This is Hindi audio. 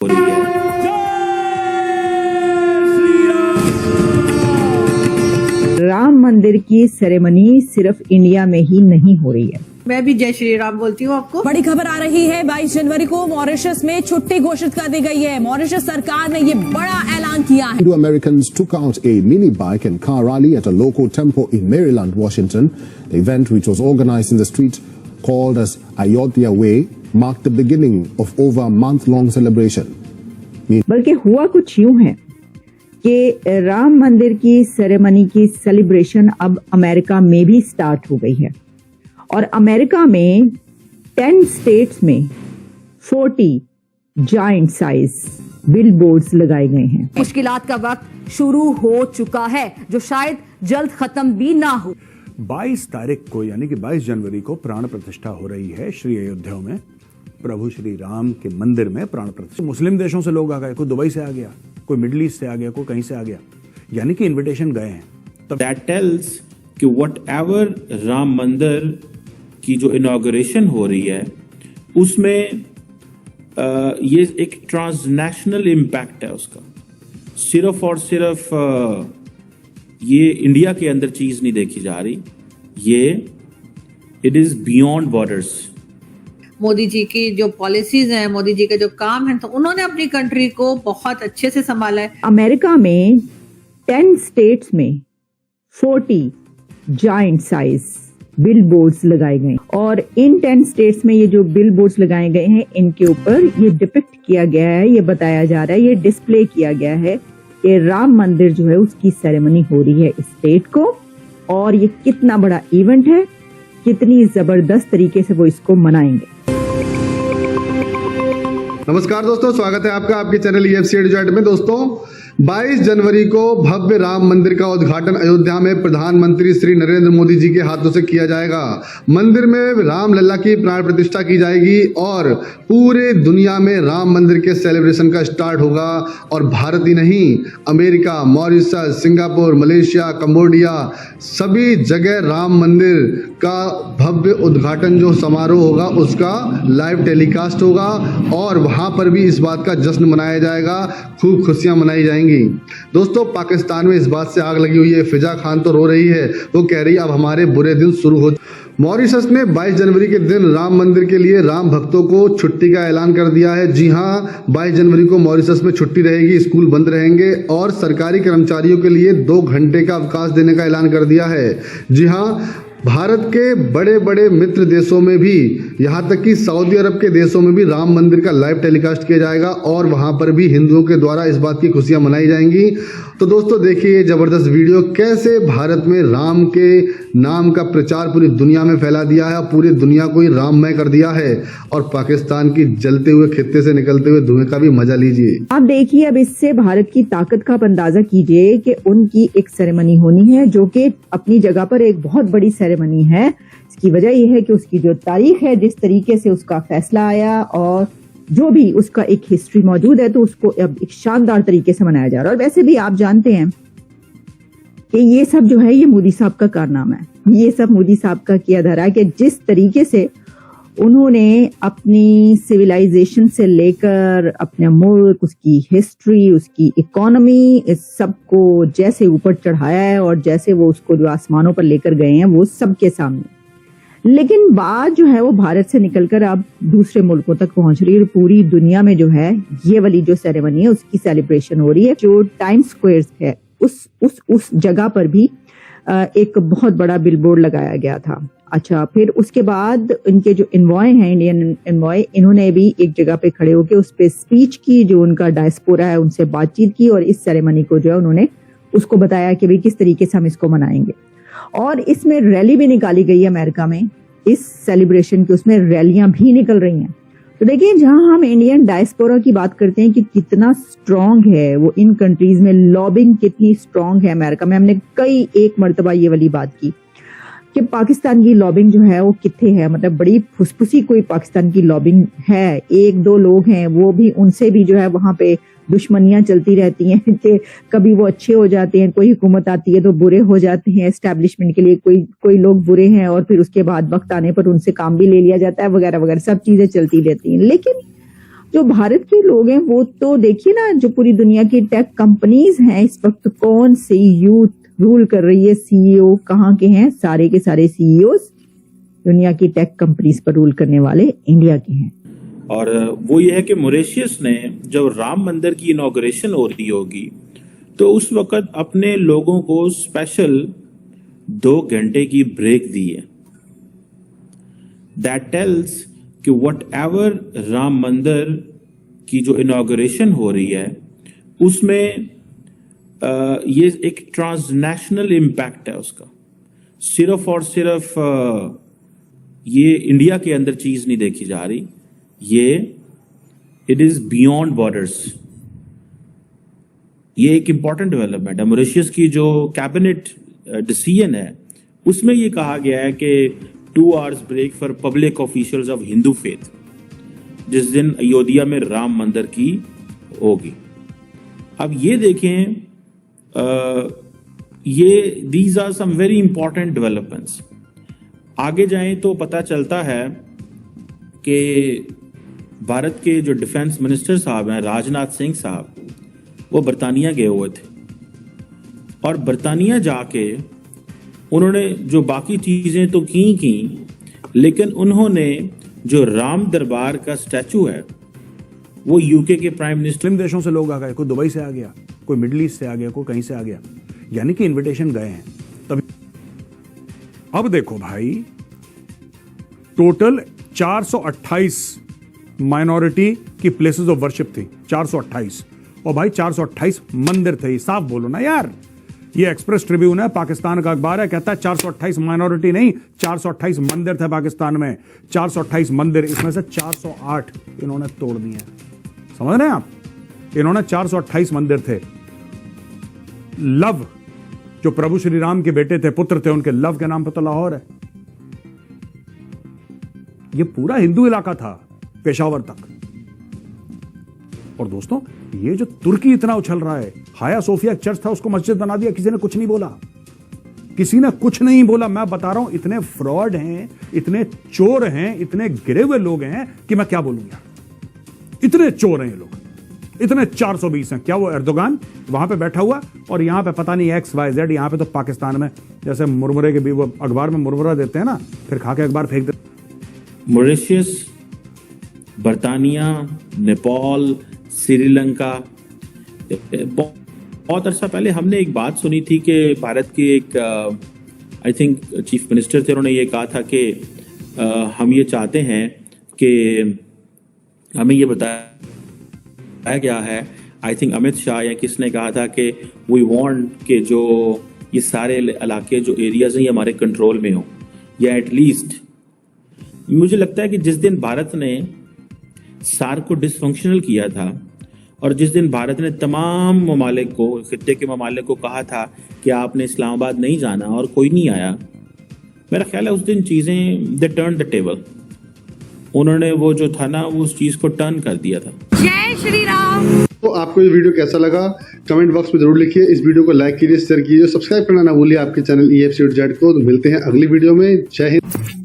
हो रही है। राम मंदिर की सेरेमनी सिर्फ इंडिया में ही नहीं हो रही है। मैं भी जय श्री राम बोलती हूँ आपको। बड़ी खबर आ रही है, 22 जनवरी को मॉरिशस में छुट्टी घोषित कर दी गई है। मॉरिशस सरकार ने ये बड़ा ऐलान किया है। Two Americans took out a mini bike and car rally at a local temple in Maryland, Washington. The event, which was organized in the street called as Ayodhya Way, marked the beginning of over a month-long celebration. बल्कि हुआ कुछ यूं है कि राम मंदिर की सेरेमनी की सेलिब्रेशन अब अमेरिका में भी स्टार्ट हो गई है और अमेरिका में 10 स्टेट्स में 40 जायंट साइज बिलबोर्ड्स लगाए गए हैं। मुश्किलात का वक्त शुरू हो चुका है, जो शायद जल्द खत्म भी ना हो। 22 तारीख को यानी कि 22 जनवरी को प्राण प्रतिष्ठा हो रही है श्री अयोध्या में, प्रभु श्री राम के मंदिर में प्राण प्रतिष्ठा। मुस्लिम देशों से लोग आ गए, कोई दुबई से आ गया, कोई मिडिल ईस्ट से आ गया, कोई कहीं से आ गया, यानी कि इनविटेशन गए हैं। तब दैट टेल्स कि व्हाटएवर राम मंदिर की जो इनॉग्रेशन हो रही है उसमें ये एक ट्रांसनेशनल इम्पैक्ट है उसका। सिर्फ और सिर्फ ये इंडिया के अंदर चीज नहीं देखी जा रही, ये it is beyond borders. Modi ji की जो पॉलिसीज हैं, मोदी जी के जो काम हैं, तो उन्होंने अपनी कंट्री को बहुत अच्छे से संभाला है। अमेरिका में 10 स्टेट्स में 40 जायंट साइज बिलबोर्ड्स लगाए गए और इन 10 स्टेट्स में ये जो बिलबोर्ड्स लगाए गए हैं इनके ऊपर ये डिपिक्ट किया गया है, ये बताया जा रहा है, ये डिस्प्ले किया गया है कि राम मंदिर जो है उसकी सेरेमनी हो रही है इस स्टेट को और ये कितना बड़ा इवेंट है, कितनी जबरदस्त तरीके से वो इसको मनाएंगे। नमस्कार दोस्तों, स्वागत है आपका आपके चैनल EFC एडुकेट में। दोस्तों 22 जनवरी को भव्य राम मंदिर का उद्घाटन अयोध्या में प्रधानमंत्री श्री नरेंद्र मोदी जी के हाथों से किया जाएगा। मंदिर में राम लल्ला की प्राण प्रतिष्ठा की जाएगी और पूरे दुनिया में राम मंदिर के सेलिब्रेशन का स्टार्ट होगा। और भारत ही नहीं, America, Mauritius, Singapore, Malaysia, Cambodia, सभी जगह राम मंदिर का भव्य उद्घाटन जो समारोह होगा उसका लाइव टेलीकास्ट होगा और वहां पर भी इस बात का जश्न मनाया जाएगा, खूब खुशियां मनाई जाएंगी। दोस्तों पाकिस्तान में इस बात से आग लगी हुई है। फिजा खान तो रो रही है, वो कह रही है अब हमारे बुरे दिन शुरू हो। मॉरिशस ने 22 जनवरी के दिन राम मंदिर के लिए राम भक्तों को छुट्टी का ऐलान कर दिया है। जी हां, 22 जनवरी को मॉरिशस में छुट्टी रहेगी, स्कूल बंद रहेंगे और सरकारी कर्मचारियों के लिए 2 घंटे का अवकाश देने का ऐलान कर दिया है। जी हां, भारत के बड़े बड़े मित्र देशों में भी, यहाँ तक कि सऊदी अरब के देशों में भी राम मंदिर का लाइव टेलीकास्ट किया जाएगा और वहाँ पर भी हिंदुओं के द्वारा इस बात की खुशियाँ मनाई जाएंगी। तो दोस्तों देखिए ये जबरदस्त वीडियो, कैसे भारत में राम के नाम का प्रचार पूरी दुनिया में फैला दिया है, पूरी दुनिया को ही राममय कर दिया है और पाकिस्तान की जलते हुए खित्ते से निकलते हुए धुएं का भी मजा लीजिए। आप देखिए, अब इससे भारत की ताकत का अंदाजा कीजिए कि उनकी एक सेरेमनी होनी है जो कि अपनी जगह पर एक बहुत बड़ी सेरेमनी है। इसकी वजह यह है कि उसकी जो तारीख है, जिस तरीके से उसका फैसला आया और जो भी उसका एक हिस्ट्री मौजूद है, तो उसको अब एक शानदार तरीके से मनाया जा रहा है। और वैसे भी आप जानते हैं कि ये सब जो है ये मोदी साहब का कारनामा है, ये सब मोदी साहब का किया धरा है कि जिस तरीके से उन्होंने अपनी सिविलाइजेशन से लेकर अपने मुल्क, उसकी हिस्ट्री, उसकी इकोनॉमी, इस सब को जैसे ऊपर चढ़ाया है और जैसे वो उसको जो आसमानों पर लेकर गए हैं वो सबके सामने। लेकिन बात जो है वो भारत से निकलकर अब दूसरे मुल्कों तक पहुंच रही है। पूरी दुनिया में जो है ये वाली जो सेरेमनी है उसकी सेलिब्रेशन हो रही है। जो टाइम्स स्क्वायर है उस जगह पर भी एक बहुत बड़ा बिलबोर्ड लगाया गया था। अच्छा, फिर उसके बाद इनके जो एनवॉय हैं, इंडियन एनवॉय, इन्होंने भी एक जगह पे खड़े होकर उस पे स्पीच की, जो उनका डायस्पोरा है उनसे बातचीत की और इस सेरेमनी को जो है उन्होंने उसको बताया कि भाई किस तरीके से हम इसको मनाएंगे। और इसमें रैली भी निकाली गई है अमेरिका में, इस सेलिब्रेशन की उसमें रैलियां भी निकल रही हैं। तो देखिए, जहां हम इंडियन डायस्पोरा की बात करते हैं कि कितना स्ट्रांग है वो इन कंट्रीज में, लॉबिंग कितनी स्ट्रांग है अमेरिका में, हमने कई एक मर्तबा ये वाली बात की कि पाकिस्तान की लॉबिंग जो है वो कितने है, मतलब बड़ी फुसफुसी कोई पाकिस्तान की लॉबिंग है। 1-2 लोग हैं, वो भी उनसे भी जो है वहां पे दुश्मनियां चलती रहती हैं कि कभी वो अच्छे हो जाते हैं, कोई हुकूमत आती है तो बुरे हो जाते हैं, एस्टैब्लिशमेंट के लिए कोई लोग बुरे हैं और फिर उसके बाद वक्त आने पर उनसे काम भी ले लिया जाता है, वगैरह वगैरह सब चीजें चलती रहती हैं। लेकिन जो भारत के लोग हैं वो तो देखिए ना, जो पूरी दुनिया की टेक कंपनीज हैं इस वक्त कौन सी यूथ रूल कर रही है, सीईओ कहाँ के हैं, सारे के सारे सीईओ दुनिया की टेक कंपनीज पर रूल करने वाले इंडिया के हैं। और वो ये है कि मॉरिशस ने जब राम मंदिर की इनॉग्रेशन हो रही होगी तो उस वक्त अपने लोगों को स्पेशल 2 घंटे की ब्रेक दी है। दैट टेल्स कि व्हाटएवर राम मंदिर की जो इनॉग्रेशन हो रही है उसमें ये एक ट्रांसनेशनल इम्पैक्ट है उसका। सिर्फ और सिर्फ ये इंडिया के अंदर चीज नहीं देखी जा रही, ये इट इज बियॉन्ड बॉर्डर्स। ये एक इंपॉर्टेंट डेवलपमेंट है। मॉरिशस की जो कैबिनेट डिसीजन है उसमें ये कहा गया है कि 2 hours break for public officials of Hindu faith, जिस दिन अयोध्या में राम मंदिर की होगी। अब ये देखें, ये these are some very important developments. आगे जाएं तो पता चलता है कि भारत के जो डिफेंस मिनिस्टर साहब हैं राजनाथ सिंह साहब, वो बरतानिया गए हुए थे और बरतानिया जाके उन्होंने जो बाकी चीजें तो की, लेकिन उन्होंने जो राम दरबार का स्टैचू है वो यूके के प्राइम मिनिस्टर। मुस्लिम देशों से लोग आ गए, कोई दुबई से आ गया, कोई मिडिल ईस्ट से आ गया, कोई कहीं से आ गया, यानी कि इनविटेशन गए हैं। तभी अब देखो भाई, टोटल 428 माइनॉरिटी की प्लेसेस ऑफ वर्शिप थी, 428। और भाई 428 मंदिर थे। साफ बोलो ना यार, ये एक्सप्रेस ट्रिब्यून है, पाकिस्तान का अखबार है, कहता है 428 माइनॉरिटी नहीं, 428 मंदिर थे पाकिस्तान में। 428 मंदिर, इसमें से 408 इन्होंने तोड़ दिए हैं। समझ रहे हैं आप? इन्होंने 428 मंदिर थे। लव, जो प्रभु श्री राम के बेटे थे, पुत्र थे उनके, लव के नाम पर तो लाहौर है। ये पूरा हिंदू इलाका था पेशावर तक। और दोस्तों, ये जो तुर्की इतना उछल रहा है, हाया सोफिया चर्च था, उसको मस्जिद बना दिया, किसी ने कुछ नहीं बोला, किसी ने कुछ नहीं बोला। मैं बता रहा हूं, इतने फ्रॉड हैं, इतने चोर हैं, इतने गिरे हुए लोग हैं कि मैं क्या बोलूं यार। इतने चोर हैं ये लोग, इतने 420 हैं। क्या वो एर्दोगान वहां पे बैठा हुआ और यहां पे पता नहीं XYZ, यहां पे तो पाकिस्तान में जैसे मुरमुरे के भी वो अखबार में मुरमुरा देते हैं ना, फिर खा के अखबार फेंक देते। मॉरिशस, बर्तानिया, नेपाल, श्रीलंका, बहुत अरसा पहले हमने एक बात सुनी थी कि भारत के एक आई थिंक चीफ मिनिस्टर थे, उन्होंने ये कहा था कि हम ये चाहते हैं कि हमें ये बताया गया है, आई थिंक अमित शाह या किसने कहा था कि वी वांट के जो ये सारे इलाके जो एरियाज हैं ये हमारे कंट्रोल में हो, या एटलीस्ट मुझे लगता है कि जिस दिन भारत ने सार्क को डिसफंक्शनल किया था और जिस दिन भारत ने तमाम ममालिक को, खित्ते के ममालिक को कहा था कि आपने इस्लामाबाद नहीं जाना और कोई नहीं आया, मेरा ख्याल है उस दिन चीजें दे टर्न द टेबल। उन्होंने वो जो था ना, वो उस चीज को टर्न कर दिया था। जय श्री राम। तो आपको ये वीडियो कैसा लगा कमेंट बॉक्स में जरूर लिखिए। इस वीडियो को लाइक कीजिए, शेयर कीजिए, सब्सक्राइब करना ना भूलिए आपके चैनल EFCZ को। तो मिलते हैं अगली वीडियो में। जय हिंद।